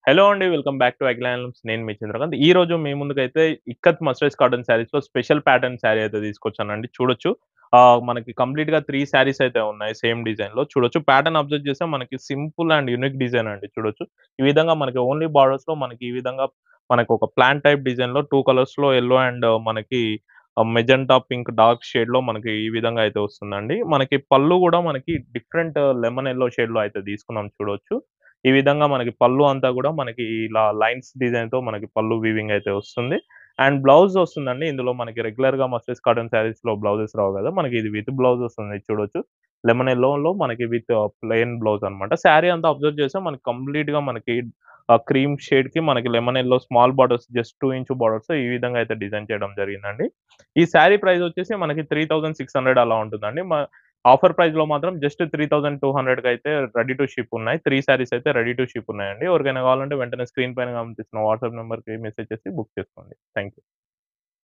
Hello అండి. Welcome back to అగ్లానిమ్స్. నేను మీ చంద్రకాంత్. ఈరోజు మీ ముందుకైతే ఇక్కత్ మస్టర్స్ కాటన్ శారీస్‌లో స్పెషల్ ప్యాటర్న్ శారీ అయితే తీసుకొచ్చానండి. చూడొచ్చు. మనకి కంప్లీట్‌గా 3 శారీస్ అయితే ఉన్నాయి సేమ్ డిజైన్‌లో. చూడొచ్చు ప్యాటర్న్ అబ్జర్వ్ చేస్తే మనకి సింపుల్ అండ్ యూనిక్ డిజైన్ అండి చూడొచ్చు. ఈ విధంగా మనకి ఓన్లీ బార్డర్స్‌లో మనకి ఈ విధంగా మనకొక ప్లాంట్ టైప్ డిజైన్‌లో 2 కలర్స్‌లో యెల్లో అండ్ మనకి మెజెంటా పింక్ డార్క్ షేడ్‌లో మనకి ఈ విధంగా అయితే వస్తుందండి. మనకి పళ్ళు గూడా మనకి డిఫరెంట్ లెమన్ యెల్లో షేడ్‌లో అయితే తీసుకున్నాం చూడొచ్చు. ఈ విధంగా మనకి పళ్ళు అంతా గూడా మనకి ఇలా లైన్స్ డిజైన్‌తో మనకి పళ్ళు వీవింగ్ అయితే వస్తుంది. అండ్ బ్లౌజ్ వస్తుందండి. ఇందులో మనకి రెగ్యులర్‌గా మస్లిన్స్ కాటన్ శారీస్‌లో బ్లౌజెస్ రావు గదా! మనకి ఇది విత్ బ్లౌజ్ వస్తుంది చూడొచ్చు. లెమన్ యెల్లోలో మనకి విత్ ప్లెయిన్ బ్లౌజ్ అన్నమాట. శారీ అంతా అబ్జర్వ్ చేస్తే మనకి కంప్లీట్‌గా మనకి క్రీమ్ షేడ్‌కి మనకి lemon yellow small borders just 2 inch borders ఈ విధంగా అయితే డిజైన్ చేయడం జరిగిందండి. ఈ శారీ ప్రైస్ వచ్చేసి మనకి 3600 అలా ఉంటుందండి. ఆఫర్ ప్రైస్‌లో మాత్రం జస్ట్ 3200కి అయితే రెడీ టు షిప్ ఉన్నాయి. 3 శారీస్ అయితే రెడీ టు షిప్ ఉన్నాయండి. ఎవరికైనా కావాలంటే వెంటనే స్క్రీన్ పైన కనిపిస్తున్న వాట్సాప్ నంబర్‌కి మెసేజ్ చేసి బుక్ చేసుకోండి. Thank you.